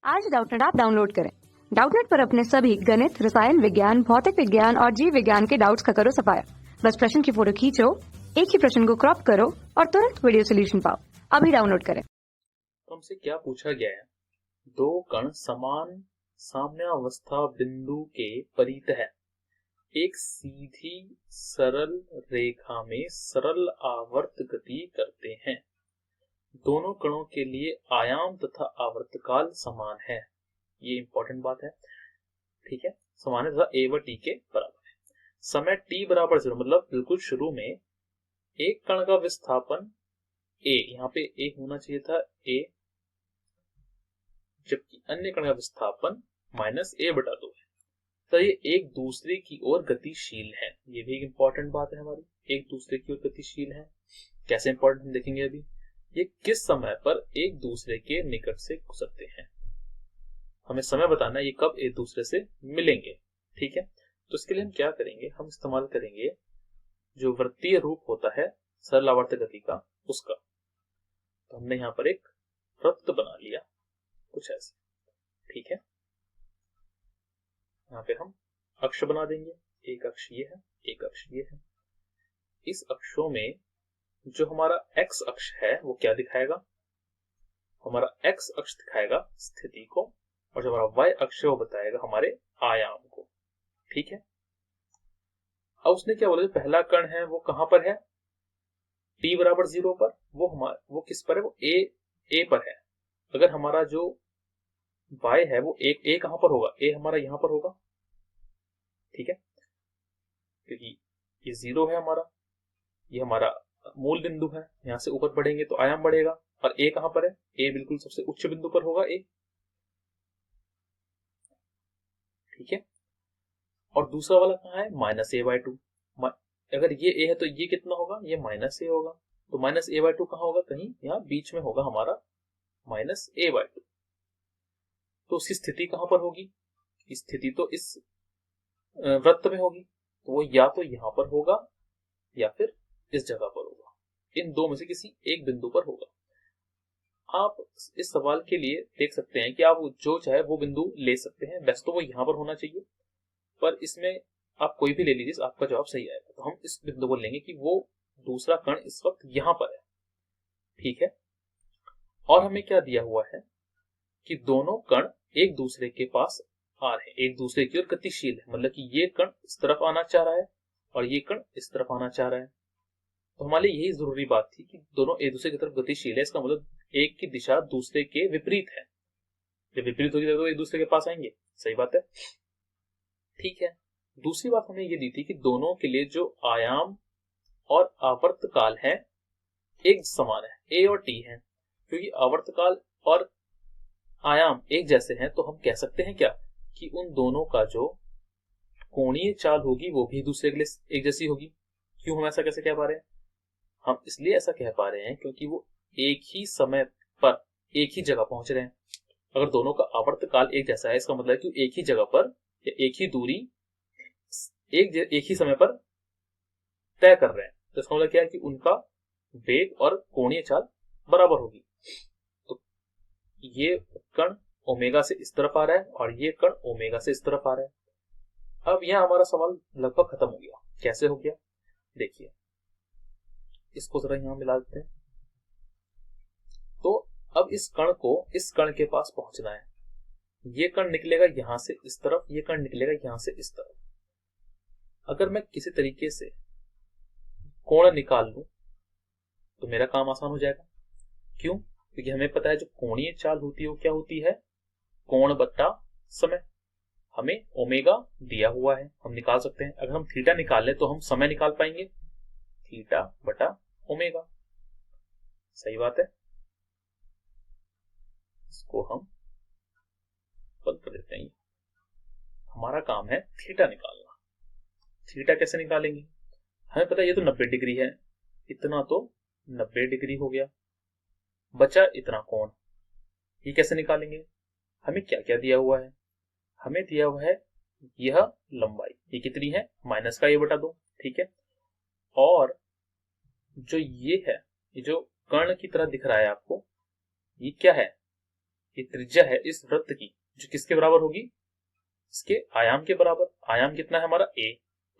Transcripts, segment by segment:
आज Doubtnut app download करें। Doubtnut पर अपने सभी गणित, रसायन विज्ञान, भौतिक विज्ञान और जीव विज्ञान के डाउट्स का करो सफाया। बस प्रश्न की फोटो खींचो, एक ही प्रश्न को क्रॉप करो और तुरंत वीडियो सोल्यूशन पाओ। अभी डाउनलोड करें। तो हमसे क्या पूछा गया है? दो कण समान साम्यावस्था बिंदु के परित है, एक सीधी सरल रेखा में सरल आवर्त गति करते हैं। दोनों कणों के लिए आयाम तथा आवर्तकाल समान है। ये इंपॉर्टेंट बात है, ठीक है। समान है तथा ए व टी के बराबर है। समय t बराबर 0 मतलब बिल्कुल शुरू में एक कण का विस्थापन a, यहाँ पे a होना चाहिए था a, जबकि अन्य कण का विस्थापन -a/2 है। तो ये एक दूसरे की ओर गतिशील है। ये भी एक इंपॉर्टेंट बात है हमारी, एक दूसरे की ओर गतिशील है। कैसे इंपॉर्टेंट हम देखेंगे अभी। ये किस समय पर एक दूसरे के निकट से गुजरते हैं, हमें समय बताना है ये कब एक दूसरे से मिलेंगे, ठीक है। तो इसके लिए हम क्या करेंगे, हम इस्तेमाल करेंगे जो वृत्तीय रूप होता है सरल आवर्त गति का, उसका। तो हमने यहाँ पर एक वृत्त बना लिया कुछ ऐसे, ठीक है। यहाँ पे हम अक्ष बना देंगे, एक अक्ष ये है, एक अक्ष ये है। इस अक्षों में जो हमारा x अक्ष है वो क्या दिखाएगा, हमारा x अक्ष दिखाएगा स्थिति को, और जो हमारा y अक्ष है वो बताएगा हमारे आयाम को, ठीक है। अब उसने क्या बोला, जो पहला कण है वो कहां पर है, t बराबर 0 पर। वो किस पर है, वो a पर है। अगर हमारा जो y है वो a कहां पर होगा, a हमारा यहां पर होगा, ठीक है, क्योंकि ये 0 है हमारा, ये हमारा मूल बिंदु है। यहां से ऊपर बढ़ेंगे तो आयाम बढ़ेगा, और a कहां पर है, a बिल्कुल सबसे उच्च बिंदु पर होगा a, ठीक है। और दूसरा वाला कहां है, -a/2। अगर ये a है तो ये कितना होगा, ये -a होगा। तो -a/2 कहां होगा, कहीं यहाँ बीच में होगा हमारा -a/2। तो उसकी स्थिति कहां पर होगी, स्थिति तो इस वृत्त में होगी, तो वो या तो यहां पर होगा या फिर इस जगह पर होगा, इन दो में से किसी एक बिंदु पर होगा। आप इस सवाल के लिए देख सकते हैं कि आप जो चाहे वो बिंदु ले सकते हैं। वैसे तो वो यहां पर होना चाहिए, पर इसमें आप कोई भी ले लीजिए, आपका जवाब सही आएगा। तो हम इस बिंदु को लेंगे कि वो दूसरा कण इस वक्त यहां पर है, ठीक है। और हमें क्या दिया हुआ है कि दोनों कण एक दूसरे के पास आ रहे हैं, एक दूसरे की ओर गतिशील है। मतलब कि ये कण इस तरफ आना चाह रहा है और ये कण इस तरफ आना चाह रहा है। तो हमारे लिए यही जरूरी बात थी कि दोनों एक दूसरे की तरफ गतिशील है। इसका मतलब एक की दिशा दूसरे के विपरीत है, जब विपरीत होगी तो एक दूसरे के पास आएंगे, सही बात है, ठीक है। दूसरी बात हमें ये दी थी कि दोनों के लिए जो आयाम और आवर्तकाल है एक समान है, a और t है। क्योंकि आवर्तकाल और आयाम एक जैसे हैं तो हम कह सकते हैं क्या कि उन दोनों का जो कोणीय चाल होगी वो भी दूसरे के लिए एक जैसी होगी। क्यों हम ऐसा कैसे कह पा रहे हैं, हम इसलिए ऐसा कह पा रहे हैं क्योंकि वो एक ही समय पर एक ही जगह पहुंच रहे हैं। अगर दोनों का आवर्तकाल एक जैसा है, इसका मतलब है कि एक ही जगह पर या एक ही दूरी एक ही समय पर तय कर रहे हैं। तो इसका मतलब क्या है कि उनका वेग और कोणीय चाल बराबर होगी। तो ये कण ओमेगा से इस तरफ आ रहा है और ये कण ओमेगा से इस तरफ आ रहा है। अब यह हमारा सवाल लगभग खत्म हो गया। कैसे हो गया, देखिए इसको जरा यहां मिला देते हैं। तो अब इस कण को इस कण के पास पहुंचना है। ये कण निकलेगा यहां से इस तरफ, ये कण निकलेगा यहां से इस तरफ। अगर मैं किसी तरीके से कोण निकाल लूं तो मेरा काम आसान हो जाएगा। क्यों, क्योंकि हमें पता है जो कोणीय चाल होती है वो क्या होती है, कोण बट्टा समय। हमें ओमेगा दिया हुआ है, हम निकाल सकते हैं। अगर हम थीटा निकाल लें तो हम समय निकाल पाएंगे, थीटा बटा ओमेगा, सही बात है। इसको हम बंद कर देते हैं। हमारा काम है थीटा निकालना। थीटा कैसे निकालेंगे, हमें पता है ये तो 90 डिग्री है, इतना तो 90 डिग्री हो गया, बचा इतना कोण। ये कैसे निकालेंगे, हमें क्या क्या दिया हुआ है, हमें दिया हुआ है यह लंबाई, ये कितनी है, माइनस का ये बटा 2, ठीक है। और जो ये है, ये जो कर्ण की तरह दिख रहा है आपको, ये क्या है, ये त्रिज्या है इस वृत्त की, जो किसके बराबर होगी, इसके आयाम के बराबर। आयाम कितना है हमारा a,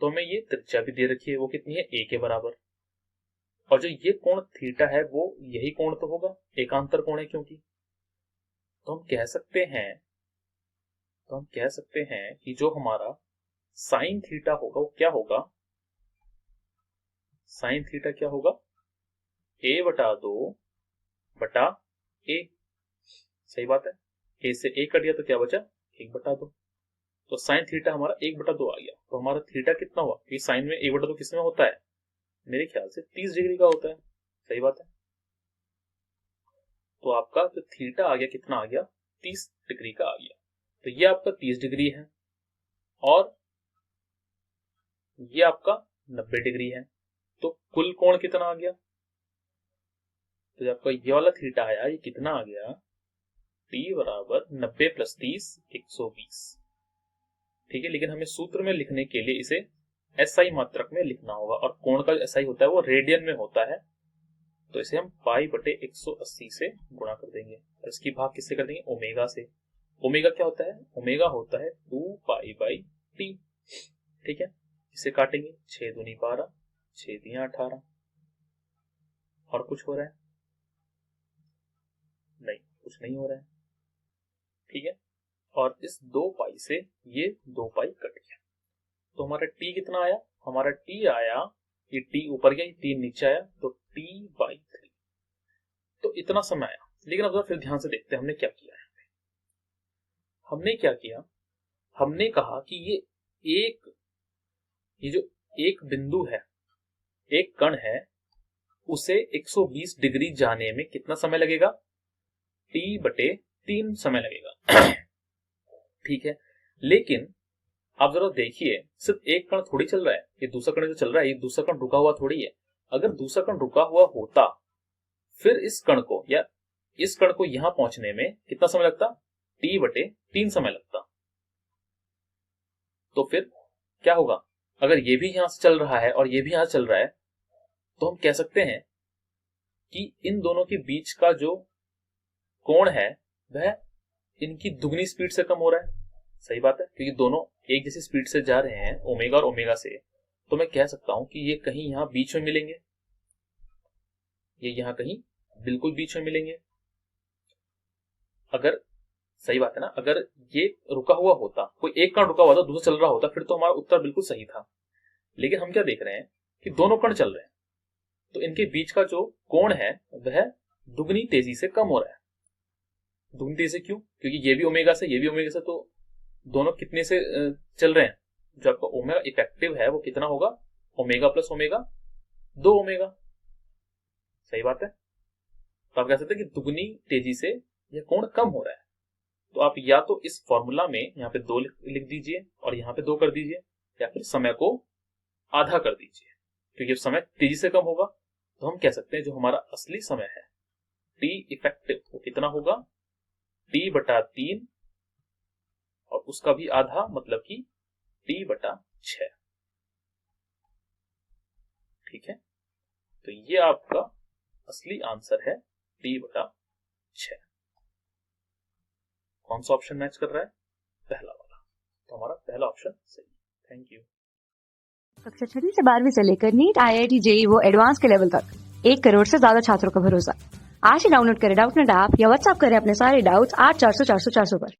तो हमें ये त्रिज्या भी दे रखी है, वो कितनी है a के बराबर। और जो ये कोण थीटा है वो यही कोण तो होगा, एकांतर कोण है क्योंकि। तो हम कह सकते हैं कि जो हमारा साइन थीटा होगा वो क्या होगा, साइन थीटा क्या होगा, a/2 बटा a। सही बात है, a से a कट गया तो क्या बचा, 1/2। तो साइन थीटा हमारा 1/2 आ गया। तो हमारा थीटा कितना हुआ, कि साइन में 1/2 किस में होता है, मेरे ख्याल से 30 डिग्री का होता है। सही बात है। तो आपका जो थीटा आ गया कितना आ गया, 30 डिग्री का आ गया। तो ये आपका 30 डिग्री है और ये आपका 90 डिग्री है। तो कुल कोण कितना आ गया, तो आपका ये वाला थीटा आया, ये कितना आ गया, t बराबर 90 + 30 120। ठीक है, लेकिन हमें सूत्र में लिखने के लिए इसे SI मात्रक में लिखना होगा, और कोण का जो SI होता है वो रेडियन में होता है। तो इसे हम π/180 से गुणा कर देंगे, और इसकी भाग किससे कर देंगे, ओमेगा से। ओमेगा क्या होता है, ओमेगा होता है 2π/t। ठीक है, इसे काटेंगे, 6 दूनी 12, 6 दिया 18। और कुछ हो रहा है, नहीं, कुछ नहीं हो रहा है। ठीक है, और इस 2π से ये 2π कट गया। तो हमारा t कितना आया, हमारा t आया, ये t ऊपर गया, ये 3 नीचे आया, तो t/3। तो इतना समय आया। लेकिन अब फिर ध्यान से देखते हैं हमने क्या किया है। हमने कहा कि ये जो एक बिंदु है, एक कण है, उसे 120 डिग्री जाने में कितना समय लगेगा, t/3 समय लगेगा। ठीक है, लेकिन आप जरा देखिए, सिर्फ एक कण थोड़ी चल रहा है, ये दूसरा कण जो चल रहा है, ये दूसरा कण रुका हुआ थोड़ी है। अगर दूसरा कण रुका हुआ होता, फिर इस कण को यहां पहुंचने में कितना समय लगता, t/3 समय लगता। तो फिर क्या होगा, अगर ये भी यहां से चल रहा है और ये भी यहां चल रहा है, तो हम कह सकते हैं कि इन दोनों के बीच का जो कोण है वह इनकी दुगनी स्पीड से कम हो रहा है। सही बात है, क्योंकि दोनों एक जैसी स्पीड से जा रहे हैं, ओमेगा और ओमेगा से। तो मैं कह सकता हूं कि ये कहीं यहां बीच में मिलेंगे, ये यहां कहीं बिल्कुल बीच में मिलेंगे। अगर सही बात है ना, अगर ये रुका हुआ होता, कोई एक कण रुका हुआ था, दूसरा चल रहा होता, फिर तो हमारा उत्तर बिल्कुल सही था। लेकिन हम क्या देख रहे हैं कि दोनों कण चल रहे हैं, तो इनके बीच का जो कोण है वह दुगनी तेजी से कम हो रहा है। दुगनी तेजी से क्यों, क्योंकि ये भी ओमेगा से, ये भी ओमेगा से, तो दोनों कितने से चल रहे हैं, जो आपका ओमेगा इफेक्टिव है वो कितना होगा, ओमेगा प्लस ओमेगा 2 ओमेगा। सही बात है। तो आप कह सकते हैं कि दुगनी तेजी से यह कोण कम हो रहा है। तो आप या तो इस फॉर्मूला में यहाँ पे 2 लिख दीजिए और यहाँ पे 2 कर दीजिए, या फिर समय को आधा कर दीजिए, क्योंकि समय तेजी से कम होगा। तो हम कह सकते हैं जो हमारा असली समय है t इफेक्टिव वो कितना होगा, t/3 और उसका भी आधा, मतलब कि t/6। ठीक है, तो ये आपका असली आंसर है t/6। कौन सा ऑप्शन मैच कर रहा है, पहला वाला। तो हमारा पहला ऑप्शन सही है। Thank you. कक्षा 6 से 12वीं से लेकर नीट, IIT, JEE वो एडवांस के लेवल तक 1 करोड़ से ज्यादा छात्रों का भरोसा। आज ही डाउनलोड करें डाउटनेट ऐप या व्हाट्सएप करें अपने सारे डाउट्स 8400 400 400 पर।